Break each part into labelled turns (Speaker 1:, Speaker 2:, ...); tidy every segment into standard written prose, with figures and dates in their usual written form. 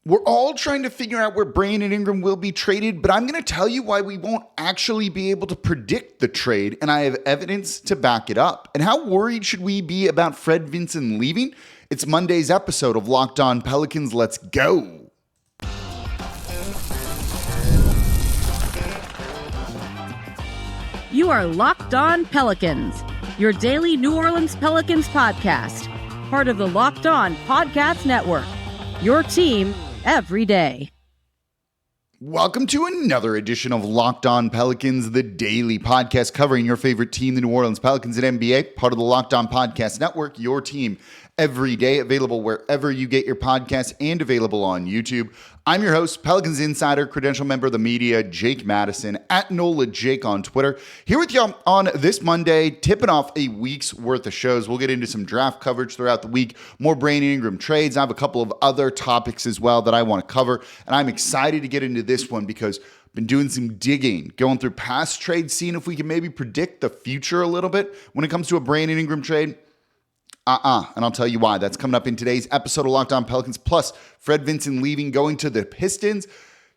Speaker 1: We're all trying to figure out where Brandon Ingram will be traded, but I'm going to tell you why we won't actually be able to predict the trade, and I have evidence to back it up. And how worried should we be about Fred Vinson leaving? It's Monday's episode of Locked On Pelicans. Let's go.
Speaker 2: You are Locked On Pelicans, your daily New Orleans Pelicans podcast, part of the Locked On Podcast Network, your team every day.
Speaker 1: Welcome to another edition of Locked On Pelicans, the daily podcast covering your favorite team, the New Orleans Pelicans and NBA, part of the Locked On Podcast Network, your team every day, available wherever you get your podcasts and available on YouTube. I'm your host, Pelicans Insider, credential member of the media, Jake Madison, at NOLA Jake on Twitter. Here with you on this Monday, tipping off a week's worth of shows. We'll get into some draft coverage throughout the week, more Brandon Ingram trades. I have a couple of other topics as well that I want to cover, and I'm excited to get into this one because I've been doing some digging, going through past trades, seeing if we can maybe predict the future a little bit when it comes to a Brandon Ingram trade. And I'll tell you why. That's coming up in today's episode of Locked On Pelicans. Plus, Fred Vinson leaving, going to the Pistons.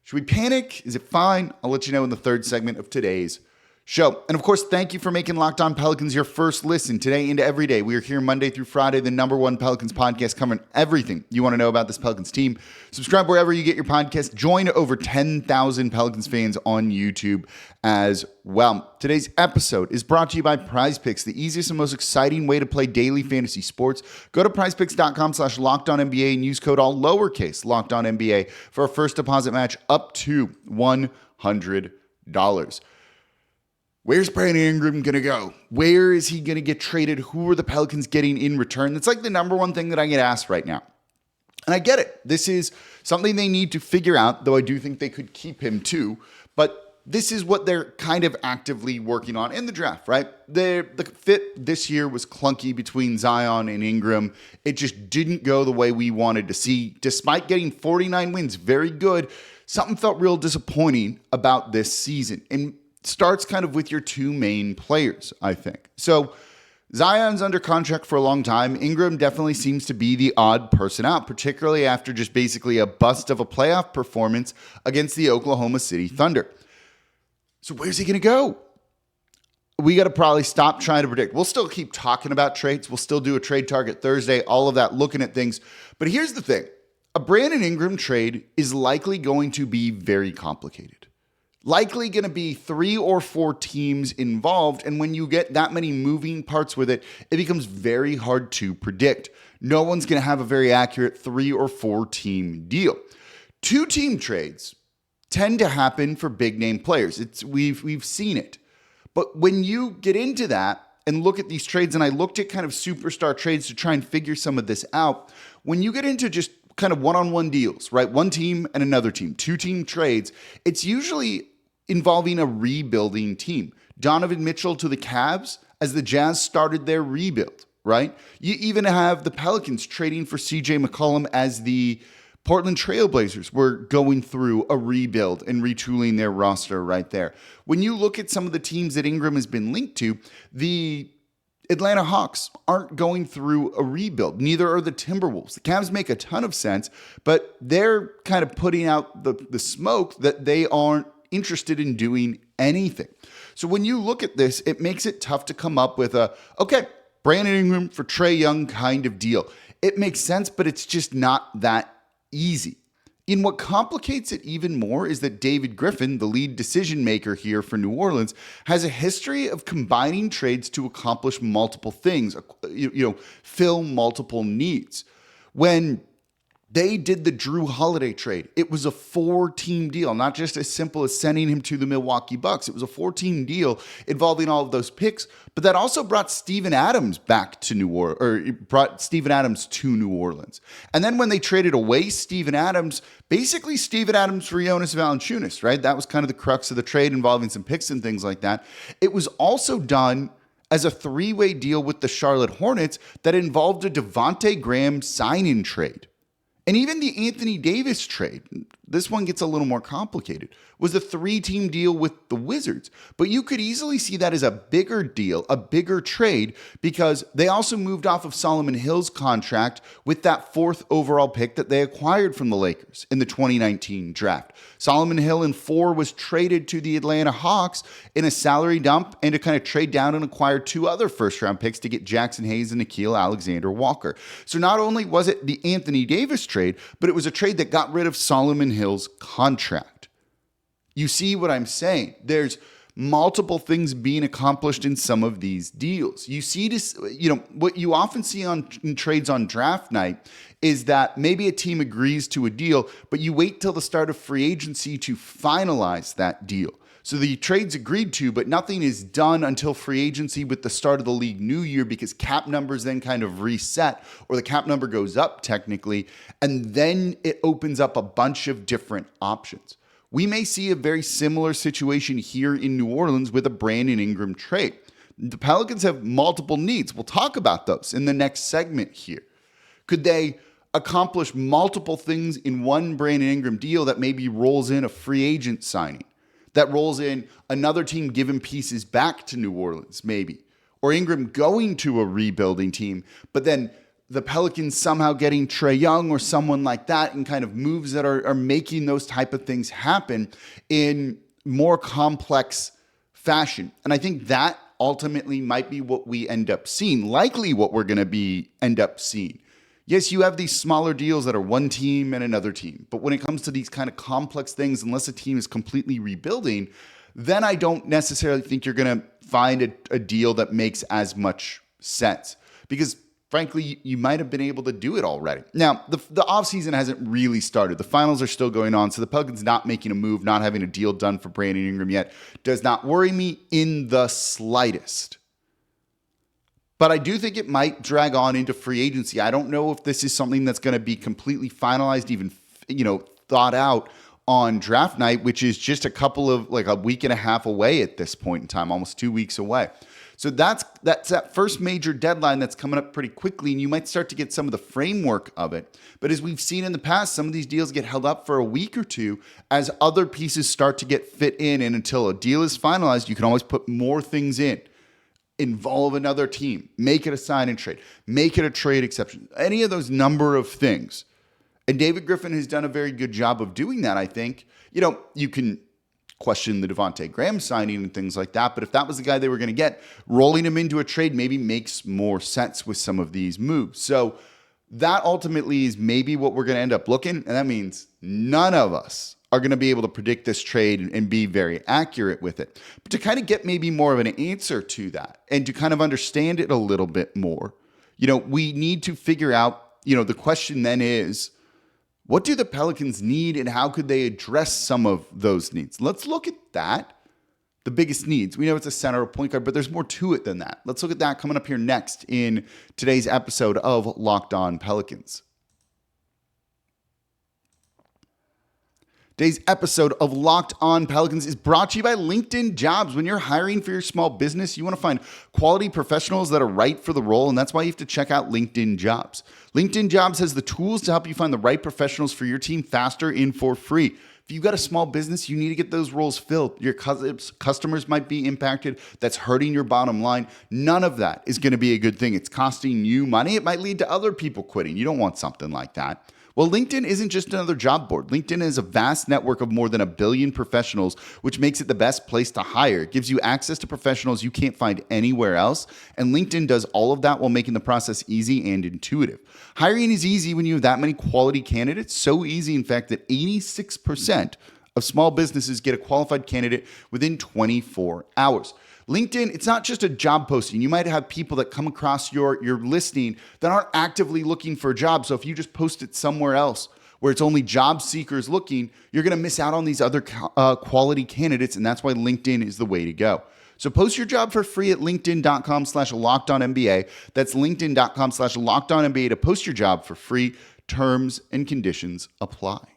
Speaker 1: Should we panic? Is it fine? I'll let you know in the third segment of today's show. And of course, thank you for making Locked On Pelicans your first listen today and every day. We are here Monday through Friday, the number one Pelicans podcast covering everything you want to know about this Pelicans team. Subscribe wherever you get your podcast. Join over 10,000 Pelicans fans on YouTube as well. Today's episode is brought to you by PrizePicks, the easiest and most exciting way to play daily fantasy sports. Go to prizepicks.com/LockedOnNBA and use code all lowercase LockedOnNBA for a first deposit match up to $100. Where's Brandon Ingram going to go? Where is he going to get traded? Who are the Pelicans getting in return? That's like the number one thing that I get asked right now. And I get it. This is something they need to figure out, though I do think they could keep him too. But this is what they're kind of actively working on in the draft, right? The fit this year was clunky between Zion and Ingram. It just didn't go the way we wanted to see. Despite getting 49 wins, very good, something felt real disappointing about this season. And starts kind of with your two main players, I think. So Zion's under contract for a long time. Ingram definitely seems to be the odd person out, particularly after just basically a bust of a playoff performance against the Oklahoma City Thunder. So where's he going to go? We got to probably stop trying to predict. We'll still keep talking about trades. We'll still do a trade target Thursday, all of that, looking at things. But here's the thing. A Brandon Ingram trade is likely going to be very complicated. Likely going to be 3 or 4 teams involved, and when you get that many moving parts with it, it becomes very hard to predict. No one's going to have a very accurate 3 or 4 team deal. 2-team trades tend to happen for big name players. We've seen it. But when you get into that and look at these trades, and I looked at kind of superstar trades to try and figure some of this out, when you get into just kind of one-on-one deals, right? One team and another team, 2-team trades, it's usually involving a rebuilding team. Donovan Mitchell to the Cavs as the Jazz started their rebuild, right? You even have the Pelicans trading for CJ McCollum as the Portland Trailblazers were going through a rebuild and retooling their roster right there. When you look at some of the teams that Ingram has been linked to, the Atlanta Hawks aren't going through a rebuild. Neither are the Timberwolves. The Cavs make a ton of sense, but they're kind of putting out the smoke that they aren't interested in doing anything. So when you look at this, it makes it tough to come up with okay, Brandon Ingram for Trae Young kind of deal. It makes sense, but it's just not that easy. And what complicates it even more is that David Griffin, the lead decision maker here for New Orleans, has a history of combining trades to accomplish multiple things, fill multiple needs. When they did the Drew Holiday trade, it was a 4-team deal, not just as simple as sending him to the Milwaukee Bucks. It was a 4-team deal involving all of those picks, but that also brought Steven Adams back to New Orleans, or it brought Steven Adams to New Orleans. And then when they traded away Steven Adams, basically Steven Adams for Jonas Valanciunas, right? That was kind of the crux of the trade involving some picks and things like that. It was also done as a 3-way deal with the Charlotte Hornets that involved a Devontae Graham sign-in trade. And even the Anthony Davis trade, this one gets a little more complicated, was a 3-team deal with the Wizards. But you could easily see that as a bigger deal, a bigger trade, because they also moved off of Solomon Hill's contract with that 4th overall pick that they acquired from the Lakers in the 2019 draft. Solomon Hill in 4 was traded to the Atlanta Hawks in a salary dump and to kind of trade down and acquire 2 other first-round picks to get Jackson Hayes and Nickeil Alexander-Walker. So not only was it the Anthony Davis trade, but it was a trade that got rid of Solomon Hill's contract. You see what I'm saying? There's multiple things being accomplished in some of these deals. You see this, what you often see in trades on draft night is that maybe a team agrees to a deal, but you wait till the start of free agency to finalize that deal. So the trade's agreed to, but nothing is done until free agency with the start of the league new year, because cap numbers then kind of reset, or the cap number goes up technically, and then it opens up a bunch of different options. We may see a very similar situation here in New Orleans with a Brandon Ingram trade. The Pelicans have multiple needs. We'll talk about those in the next segment here. Could they accomplish multiple things in one Brandon Ingram deal that maybe rolls in a free agent signing, that rolls in another team giving pieces back to New Orleans maybe, or Ingram going to a rebuilding team, but then the Pelicans somehow getting Trae Young or someone like that, and kind of moves that are making those type of things happen in more complex fashion. And I think that ultimately might be what we end up seeing, likely what we're going to end up seeing. Yes, you have these smaller deals that are one team and another team, but when it comes to these kind of complex things, unless a team is completely rebuilding, then I don't necessarily think you're going to find a deal that makes as much sense, because frankly, you might have been able to do it already. Now, the offseason hasn't really started. The finals are still going on, so the Pelicans not making a move, not having a deal done for Brandon Ingram yet, does not worry me in the slightest. But I do think it might drag on into free agency. I don't know if this is something that's going to be completely finalized, even thought out on draft night, which is just a week and a half away at this point in time, almost 2 weeks away. So that's that first major deadline that's coming up pretty quickly, and you might start to get some of the framework of it. But as we've seen in the past, some of these deals get held up for a week or two as other pieces start to get fit in, and until a deal is finalized, you can always put more things in. Involve another team, make it a sign and trade, make it a trade exception, any of those number of things. And David Griffin has done a very good job of doing that, I think. You can question the Devontae Graham signing and things like that, but if that was the guy they were going to get, rolling him into a trade maybe makes more sense with some of these moves. So that ultimately is maybe what we're going to end up looking, and that means none of us are going to be able to predict this trade and be very accurate with it. But to kind of get maybe more of an answer to that and to kind of understand it a little bit more, we need to figure out, the question then is, what do the Pelicans need and how could they address some of those needs? Let's look at that. The biggest needs. We know it's a center, a point guard, but there's more to it than that. Let's look at that coming up here next in today's episode of Locked On Pelicans. Today's episode of Locked On Pelicans is brought to you by LinkedIn Jobs. When you're hiring for your small business, you want to find quality professionals that are right for the role, and that's why you have to check out LinkedIn Jobs. LinkedIn Jobs has the tools to help you find the right professionals for your team faster and for free. If you've got a small business, you need to get those roles filled. Your customers might be impacted. That's hurting your bottom line. None of that is going to be a good thing. It's costing you money. It might lead to other people quitting. You don't want something like that. Well, LinkedIn isn't just another job board. LinkedIn is a vast network of more than 1 billion professionals, which makes it the best place to hire. It gives you access to professionals you can't find anywhere else. And LinkedIn does all of that while making the process easy and intuitive. Hiring is easy when you have that many quality candidates. So easy, in fact, that 86% of small businesses get a qualified candidate within 24 hours. LinkedIn, it's not just a job posting. You might have people that come across your listing that aren't actively looking for a job. So if you just post it somewhere else where it's only job seekers looking, you're going to miss out on these other quality candidates. And that's why LinkedIn is the way to go. So post your job for free at linkedin.com/lockedonnba. That's linkedin.com/lockedonnba to post your job for free. Terms and conditions apply.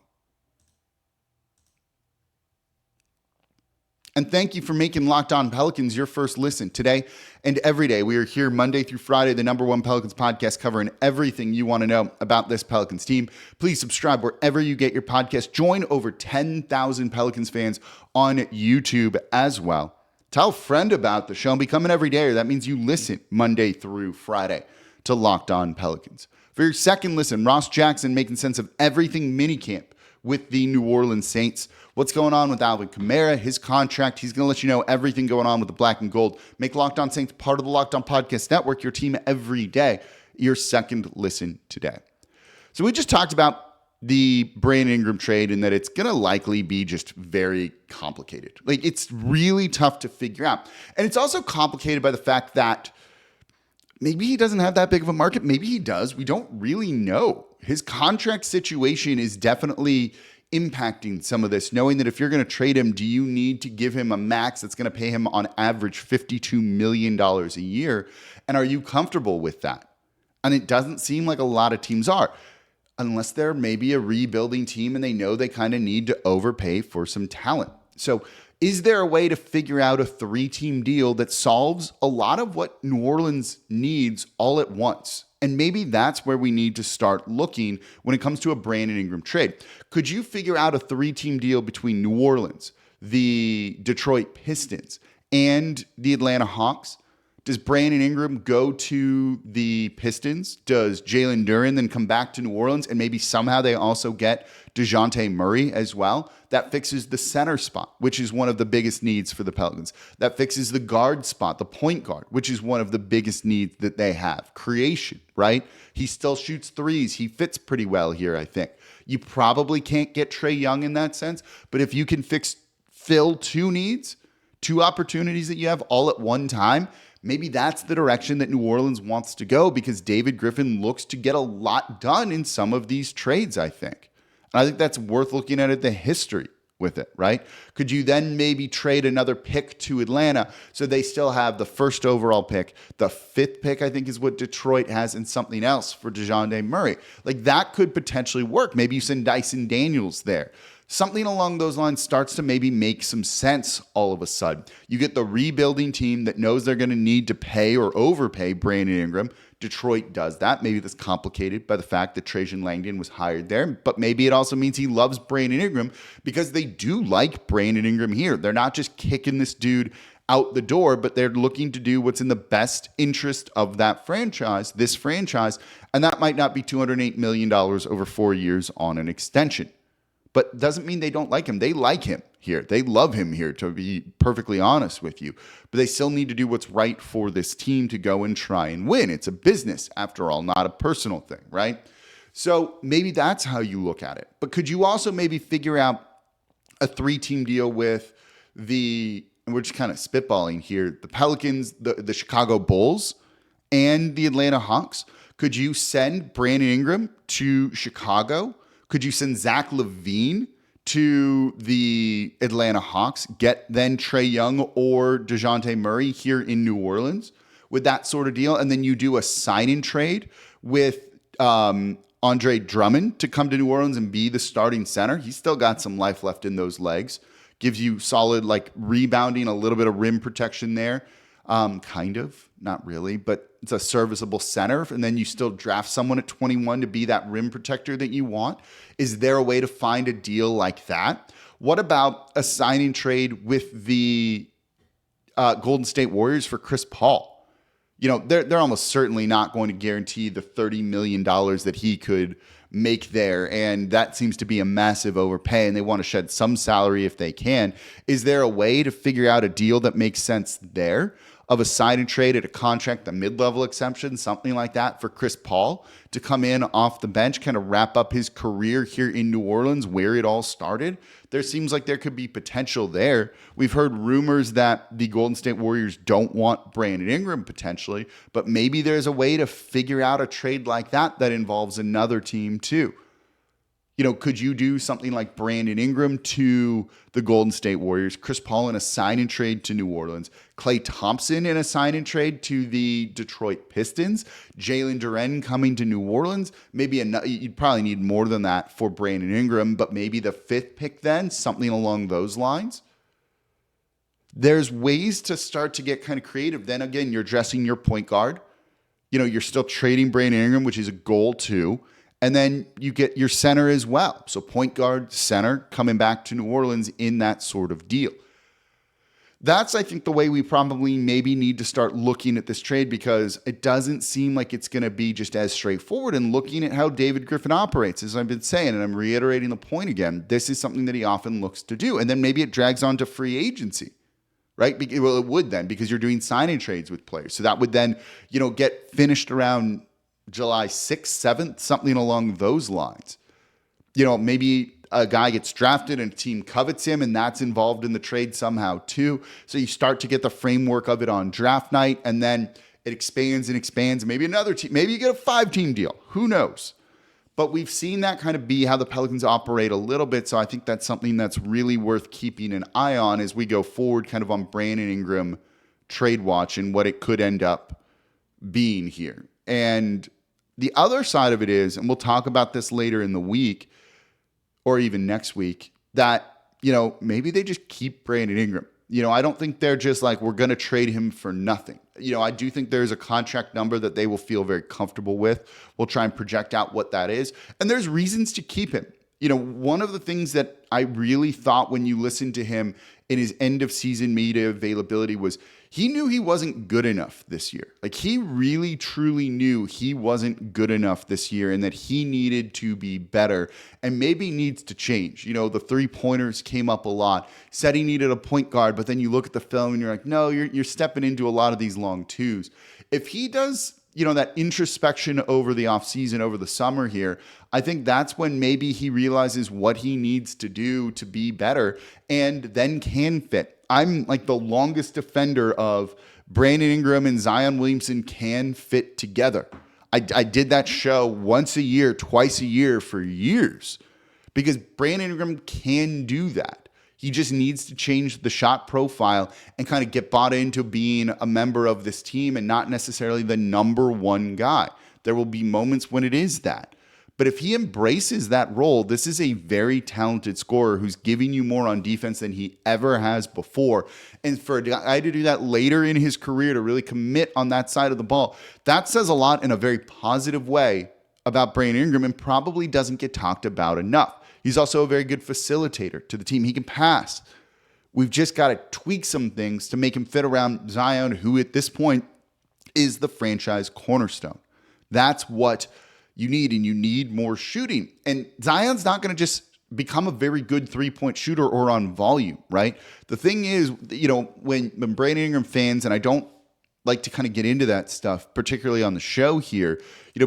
Speaker 1: And thank you for making Locked On Pelicans your first listen today and every day. We are here Monday through Friday, the #1 Pelicans podcast, covering everything you want to know about this Pelicans team. Please subscribe wherever you get your podcast. Join over 10,000 Pelicans fans on YouTube as well. Tell a friend about the show and become an everydayer. That means you listen Monday through Friday to Locked On Pelicans. For your second listen, Ross Jackson making sense of everything minicamp with the New Orleans Saints. What's going on with Alvin Kamara, his contract. He's going to let you know everything going on with the black and gold. Make Locked On Saints part of the Locked On Podcast Network, your team every day. Your second listen today. So we just talked about the Brandon Ingram trade and that it's going to likely be just very complicated. Like, it's really tough to figure out. And it's also complicated by the fact that maybe he doesn't have that big of a market. Maybe he does. We don't really know. His contract situation is definitely impacting some of this, knowing that if you're going to trade him, do you need to give him a max that's going to pay him on average $52 million a year? And are you comfortable with that? And it doesn't seem like a lot of teams are, unless they're maybe a rebuilding team and they know they kind of need to overpay for some talent. So is there a way to figure out a 3-team deal that solves a lot of what New Orleans needs all at once? And maybe that's where we need to start looking when it comes to a Brandon Ingram trade. Could you figure out a 3-team deal between New Orleans, the Detroit Pistons, and the Atlanta Hawks? Does Brandon Ingram go to the Pistons? Does Jalen Duren then come back to New Orleans and maybe somehow they also get DeJounte Murray as well? That fixes the center spot, which is one of the biggest needs for the Pelicans. That fixes the guard spot, the point guard, which is one of the biggest needs that they have. Creation, right? He still shoots threes. He fits pretty well here, I think. You probably can't get Trae Young in that sense, but if you can fill 2 needs, 2 opportunities that you have all at one time, maybe that's the direction that New Orleans wants to go, because David Griffin looks to get a lot done in some of these trades, I think. And I think that's worth looking at the history with it, right? Could you then maybe trade another pick to Atlanta so they still have the 1st overall pick, the 5th pick, I think is what Detroit has, and something else for DeJounte Murray? Like, that could potentially work. Maybe you send Dyson Daniels there. Something along those lines starts to maybe make some sense all of a sudden. You get the rebuilding team that knows they're going to need to pay or overpay Brandon Ingram. Detroit does that. Maybe that's complicated by the fact that Trajan Langdon was hired there, but maybe it also means he loves Brandon Ingram because they do like Brandon Ingram here. They're not just kicking this dude out the door, but they're looking to do what's in the best interest of that franchise, this franchise, and that might not be $208 million over 4 years on an extension. But doesn't mean they don't like him. They like him here. They love him here, to be perfectly honest with you. But they still need to do what's right for this team to go and try and win. It's a business, after all, not a personal thing, right? So maybe that's how you look at it. But could you also maybe figure out a 3-team deal with and we're just kind of spitballing here, the Pelicans, the Chicago Bulls, and the Atlanta Hawks? Could you send Brandon Ingram to Chicago? Could you send Zach Lavine to the Atlanta Hawks, get then Trae Young or DeJounte Murray here in New Orleans with that sort of deal? And then you do a sign-in trade with Andre Drummond to come to New Orleans and be the starting center. He's still got some life left in those legs. Gives you solid, like, rebounding, a little bit of rim protection there. Kind of, not really, but it's a serviceable center. And then you still draft someone at 21 to be that rim protector that you want. Is there a way to find a deal like that? What about a signing trade with the Golden State Warriors for Chris Paul? You know, they're almost certainly not going to guarantee the $30 million that he could make there. And that seems to be a massive overpay, and they want to shed some salary if they can. Is there a way to figure out a deal that makes sense there? Of a sign and trade at a contract, a mid-level exception, something like that for Chris Paul to come in off the bench, kind of wrap up his career here in New Orleans where it all started? There seems like there could be potential there. We've heard rumors that the Golden State Warriors don't want Brandon Ingram potentially, but maybe there's a way to figure out a trade like that that involves another team too. You know, could you do something like Brandon Ingram to the Golden State Warriors, Chris Paul in a sign and trade to New Orleans, Klay Thompson in a sign and trade to the Detroit Pistons, Jalen Duren coming to New Orleans? Maybe you'd probably need more than that for Brandon Ingram, but maybe the 5th pick then, something along those lines. there's ways to start to get kind of creative. Then again, you're addressing your point guard. You're still trading Brandon Ingram, which is a goal too. And then you get your center as well. So point guard, center coming back to New Orleans in that sort of deal. That's, I think, the way we probably maybe need to start looking at this trade, because it doesn't seem like it's going to be just as straightforward. And looking at how David Griffin operates, as I've been saying, and I'm reiterating the point again, this is something that he often looks to do. And then maybe it drags on to free agency, right? Well, it would then, because you're doing signing trades with players. So that would then, get finished around July 6th, 7th, something along those lines. Maybe a guy gets drafted and a team covets him, and that's involved in the trade somehow too. So you start to get the framework of it on draft night, and then it expands and expands. Maybe another team, maybe you get a 5-team deal. Who knows? But we've seen that kind of be how the Pelicans operate a little bit. So I think that's something that's really worth keeping an eye on as we go forward, kind of on Brandon Ingram trade watch and what it could end up being here. And the other side of it is, and we'll talk about this later in the week, or even next week, that, maybe they just keep Brandon Ingram. I don't think they're just like, we're going to trade him for nothing. I do think there's a contract number that they will feel very comfortable with. We'll try and project out what that is. And there's reasons to keep him. One of the things that I really thought when you listened to him in his end of season media availability was he knew he wasn't good enough this year. Like, he really, truly knew he wasn't good enough this year and that he needed to be better and maybe needs to change. The 3-pointers came up a lot. Said he needed a point guard, but then you look at the film and you're like, no, you're stepping into a lot of these long twos. If he does, that introspection over the offseason, over the summer here, I think that's when maybe he realizes what he needs to do to be better and then can fit. I'm like the longest defender of Brandon Ingram and Zion Williamson can fit together. I did that show once a year, twice a year for years, because Brandon Ingram can do that. He just needs to change the shot profile and kind of get bought into being a member of this team and not necessarily the number one guy. There will be moments when it is that. But if he embraces that role, this is a very talented scorer who's giving you more on defense than he ever has before. And for a guy to do that later in his career, to really commit on that side of the ball, that says a lot in a very positive way about Brandon Ingram and probably doesn't get talked about enough. He's also a very good facilitator to the team. He can pass. We've just got to tweak some things to make him fit around Zion, who at this point is the franchise cornerstone. That's what you need, and you need more shooting. And Zion's not going to just become a very good 3-point shooter or on volume, right? The thing is, when Brandon Ingram fans, and I don't like to kind of get into that stuff, particularly on the show here,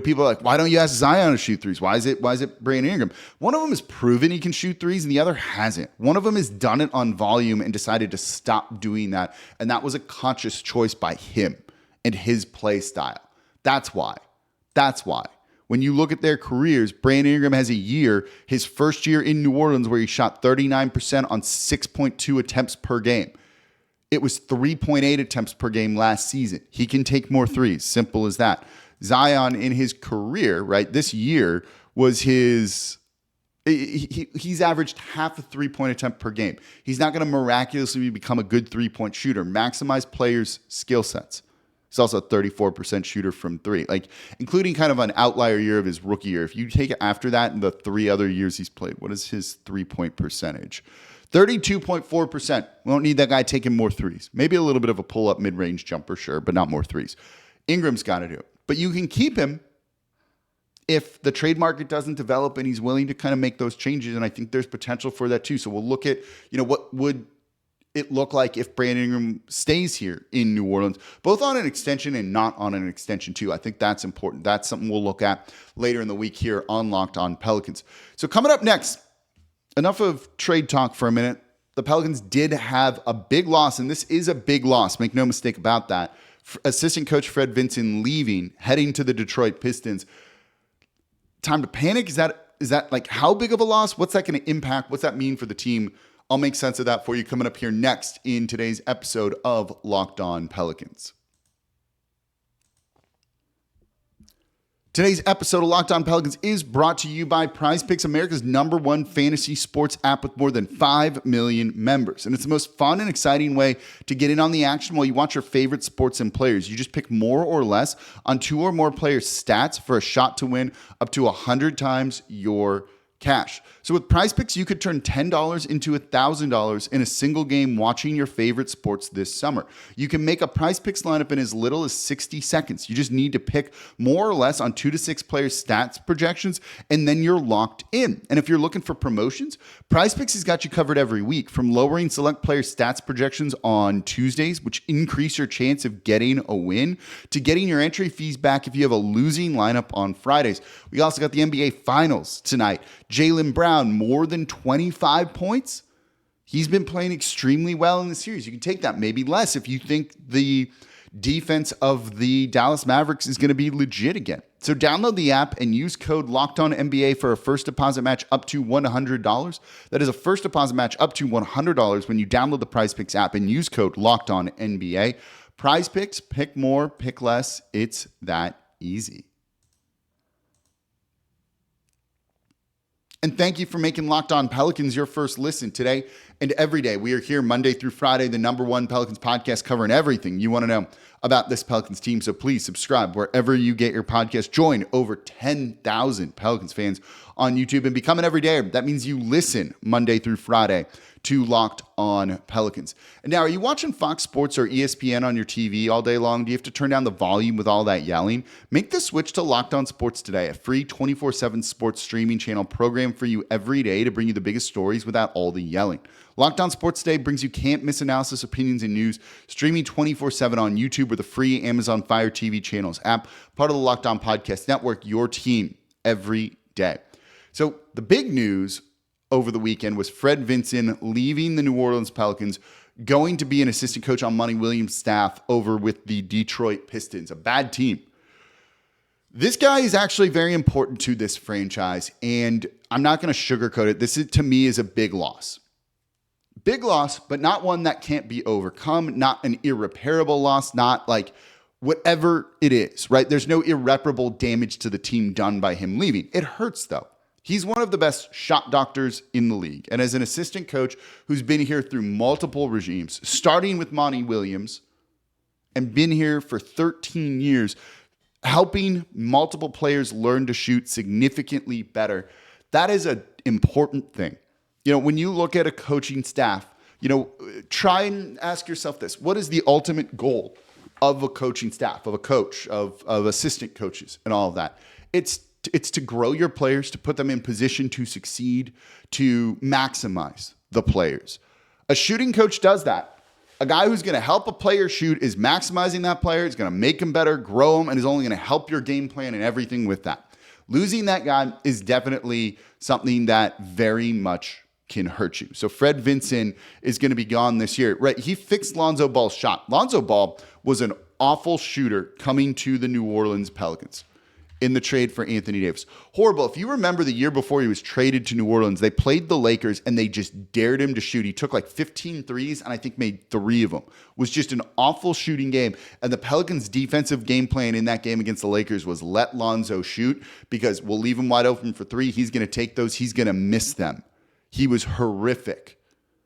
Speaker 1: people are like, why don't you ask Zion to shoot threes? Why is it Brandon Ingram? One of them has proven he can shoot threes and the other hasn't. One of them has done it on volume and decided to stop doing that. And that was a conscious choice by him and his play style. That's why. When you look at their careers, Brandon Ingram has a year, his first year in New Orleans, where he shot 39% on 6.2 attempts per game. It was 3.8 attempts per game last season. He can take more threes. Simple as that. Zion in his career, right, this year was he's averaged half a 3-point attempt per game. He's not going to miraculously become a good 3-point shooter. Maximize players' skill sets. He's also a 34% shooter from 3, like including kind of an outlier year of his rookie year. If you take it after that and the 3 other years he's played, what is his 3-point percentage? 32.4%. We don't need that guy taking more threes. Maybe a little bit of a pull-up mid-range jumper, sure, but not more threes. Ingram's got to do it. But you can keep him if the trade market doesn't develop and he's willing to kind of make those changes, and I think there's potential for that too. So we'll look at, what would it look like if Brandon Ingram stays here in New Orleans, both on an extension and not on an extension too. I think that's important. That's something we'll look at later in the week here on Locked On Pelicans. So coming up next, enough of trade talk for a minute. The Pelicans did have a big loss, and this is a big loss. Make no mistake about that. Assistant coach Fred Vinson leaving, heading to the Detroit Pistons. Time to panic? Is that like how big of a loss? What's that going to impact? What's that mean for the team? I'll make sense of that for you coming up here next in today's episode of Locked On Pelicans. Today's episode of Locked On Pelicans is brought to you by PrizePicks, America's #1 fantasy sports app with more than 5 million members. And it's the most fun and exciting way to get in on the action while you watch your favorite sports and players. You just pick more or less on 2 or more players' stats for a shot to win up to 100 times your cash. So with PrizePicks, you could turn $10 into $1,000 in a single game watching your favorite sports this summer. You can make a PrizePicks lineup in as little as 60 seconds. You just need to pick more or less on 2 to 6 players' stats projections, and then you're locked in. And if you're looking for promotions, PrizePicks has got you covered every week, from lowering select player stats projections on Tuesdays, which increase your chance of getting a win, to getting your entry fees back if you have a losing lineup on Fridays. We also got the NBA Finals tonight. Jaylen Brown, more than 25 points. He's been playing extremely well in the series. You can take that, maybe less, if you think the defense of the Dallas Mavericks is going to be legit again. So download the app and use code LOCKEDONNBA for a first deposit match up to $100. That is a first deposit match up to $100 when you download the PrizePicks app and use code LOCKEDONNBA. PrizePicks, pick more, pick less. It's that easy. And thank you for making Locked On Pelicans your first listen today and every day. We are here Monday through Friday, the #1 Pelicans podcast, covering everything you want to know about this Pelicans team. So please subscribe wherever you get your podcast. Join over 10,000 Pelicans fans on YouTube and become an everydayer. That means you listen Monday through Friday to Locked On Pelicans. And now, are you watching Fox Sports or ESPN on your TV all day long? Do you have to turn down the volume with all that yelling? Make the switch to Locked On Sports today, a free 24/7 sports streaming channel program for you every day to bring you the biggest stories without all the yelling. Locked On Sports Today brings you can't-miss analysis, opinions, and news, streaming 24/7 on YouTube or the free Amazon Fire TV channels app, part of the Locked On Podcast Network, your team every day. So the big news over the weekend was Fred Vinson leaving the New Orleans Pelicans, going to be an assistant coach on Monty Williams' staff over with the Detroit Pistons, a bad team. This guy is actually very important to this franchise, and I'm not going to sugarcoat it. This, to me, is a big loss. Big loss, but not one that can't be overcome, not an irreparable loss, not like whatever it is, right? There's no irreparable damage to the team done by him leaving. It hurts, though. He's one of the best shot doctors in the league. And as an assistant coach who's been here through multiple regimes, starting with Monty Williams and been here for 13 years, helping multiple players learn to shoot significantly better, that is an important thing. You know, when you look at a coaching staff, you know, try and ask yourself this: what is the ultimate goal of a coaching staff, of a coach, of assistant coaches and all of that? It's to grow your players, to put them in position to succeed, to maximize the players. A shooting coach does that. A guy who's going to help a player shoot is maximizing that player, is going to make him better, grow him, and is only going to help your game plan and everything with that. Losing that guy is definitely something that very much can hurt you. So Fred Vinson is going to be gone this year. Right? He fixed Lonzo Ball's shot. Lonzo Ball was an awful shooter coming to the New Orleans Pelicans in the trade for Anthony Davis. Horrible. If you remember the year before he was traded to New Orleans, they played the Lakers and they just dared him to shoot. He took like 15 threes and I think made 3 of them. It was just an awful shooting game. And the Pelicans' defensive game plan in that game against the Lakers was let Lonzo shoot, because we'll leave him wide open for 3. He's going to take those. He's going to miss them. He was horrific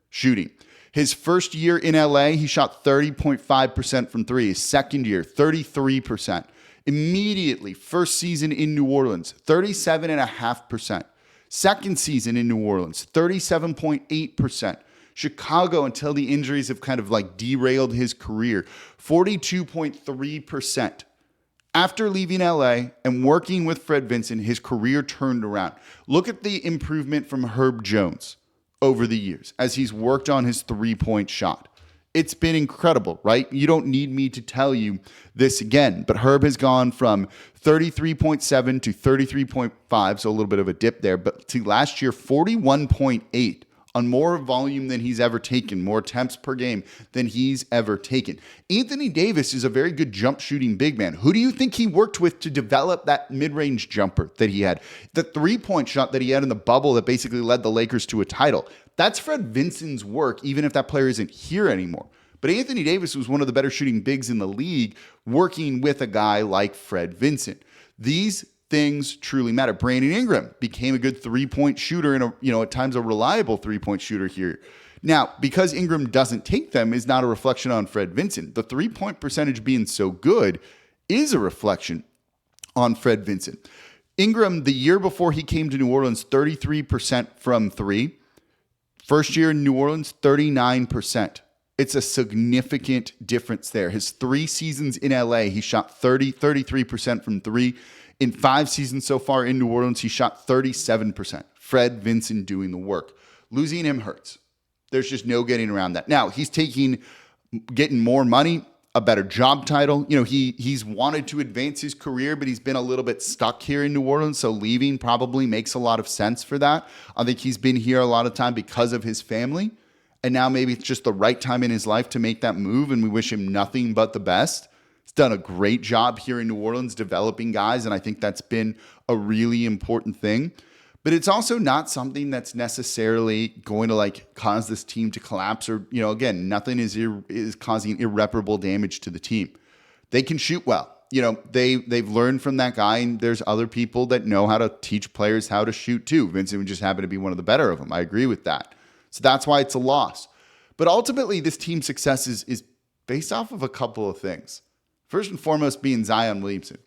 Speaker 1: shooting. His first year in LA, he shot 30.5% from 3. His second year, 33%. Immediately, first season in New Orleans, 37.5%. Second season in New Orleans, 37.8%. Chicago, until the injuries have kind of like derailed his career, 42.3%. After leaving LA and working with Fred Vinson, his career turned around. Look at the improvement from Herb Jones over the years as he's worked on his three-point shot. It's been incredible, right? You don't need me to tell you this again, but Herb has gone from 33.7 to 33.5, so a little bit of a dip there, but to last year, 41.8 on more volume than he's ever taken, more attempts per game than he's ever taken. Anthony Davis is a very good jump shooting big man. Who do you think he worked with to develop that mid-range jumper that he had? The three-point shot that he had in the bubble that basically led the Lakers to a title. That's Fred Vinson's work, even if that player isn't here anymore. But Anthony Davis was one of the better shooting bigs in the league, working with a guy like Fred Vinson. These things truly matter. Brandon Ingram became a good three-point shooter and at times a reliable three-point shooter here. Now, because Ingram doesn't take them is not a reflection on Fred Vinson. The three-point percentage being so good is a reflection on Fred Vinson. Ingram, the year before he came to New Orleans, 33% from three. First year in New Orleans, 39%. It's a significant difference there. His 3 seasons in LA, he shot 33% from three. In 5 seasons so far in New Orleans, he shot 37%. Fred Vinson doing the work. Losing him hurts. There's just no getting around that. Now, he's getting more money, a better job title. He's wanted to advance his career, but he's been a little bit stuck here in New Orleans, so leaving probably makes a lot of sense for that. I think he's been here a lot of time because of his family, and now maybe it's just the right time in his life to make that move, and we wish him nothing but the best. He's done a great job here in New Orleans developing guys, and I think that's been a really important thing. But it's also not something that's necessarily going to cause this team to collapse or, again, nothing is causing irreparable damage to the team. They can shoot well. They've learned from that guy, and there's other people that know how to teach players how to shoot too. Vincent would just happen to be one of the better of them. I agree with that. So that's why it's a loss. But ultimately, this team's success is based off of a couple of things. First and foremost being Zion Williamson.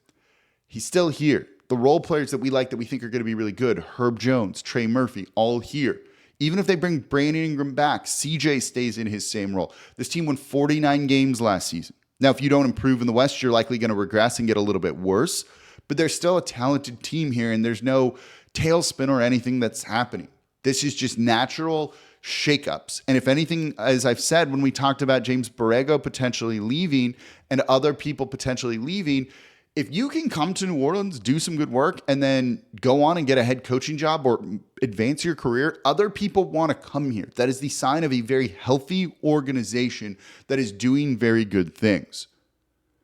Speaker 1: He's still here. The role players that we like that we think are going to be really good, Herb Jones, Trey Murphy, all here. Even if they bring Brandon Ingram back, CJ stays in his same role. This team won 49 games last season. Now, if you don't improve in the West, you're likely going to regress and get a little bit worse. But there's still a talented team here, and there's no tailspin or anything that's happening. This is just natural shakeups. And if anything, as I've said, when we talked about James Borrego potentially leaving and other people potentially leaving, if you can come to New Orleans, do some good work, and then go on and get a head coaching job or advance your career, other people want to come here. That is the sign of a very healthy organization that is doing very good things.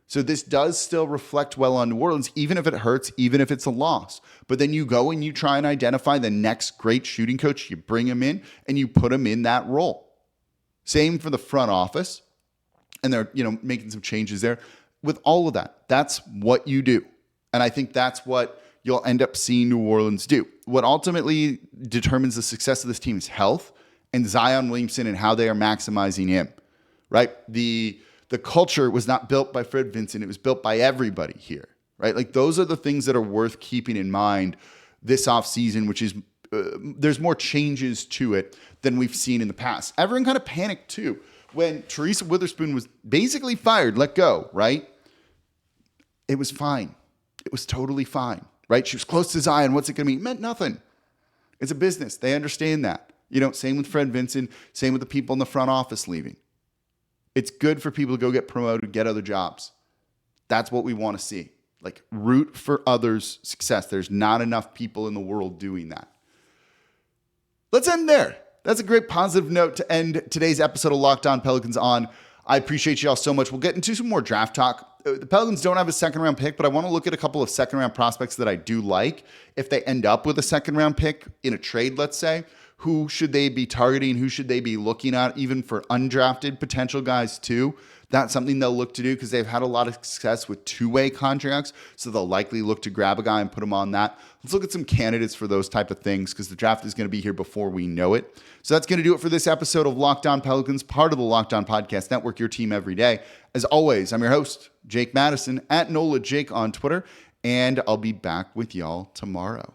Speaker 1: So this does still reflect well on New Orleans, even if it hurts, even if it's a loss. But then you go and you try and identify the next great shooting coach, you bring him in, and you put him in that role. Same for the front office, and they're making some changes there. With all of that, that's what you do. And I think that's what you'll end up seeing New Orleans do. What ultimately determines the success of this team is health and Zion Williamson and how they are maximizing him, right? The culture was not built by Fred Vinson. It was built by everybody here, right? Those are the things that are worth keeping in mind this offseason, which is there's more changes to it than we've seen in the past. Everyone kind of panicked too when Teresa Witherspoon was basically fired, let go, right? It was fine. It was totally fine, right? She was close to Zion. What's it going to mean? It meant nothing. It's a business. They understand that. Same with Fred Vinson, same with the people in the front office leaving. It's good for people to go get promoted, get other jobs. That's what we want to see. Root for others' success. There's not enough people in the world doing that. Let's end there. That's a great positive note to end today's episode of Locked On Pelicans on. I appreciate you all so much. We'll get into some more draft talk. The Pelicans don't have a second-round pick, but I want to look at a couple of second-round prospects that I do like. If they end up with a second-round pick in a trade, let's say, who should they be targeting? Who should they be looking at, even for undrafted potential guys too? That's something they'll look to do because they've had a lot of success with two-way contracts, so they'll likely look to grab a guy and put him on that. Let's look at some candidates for those type of things because the draft is going to be here before we know it. So that's going to do it for this episode of Locked On Pelicans, part of the Locked On Podcast Network, your team every day. As always, I'm your host, Jake Madison, at NOLAJake on Twitter, and I'll be back with y'all tomorrow.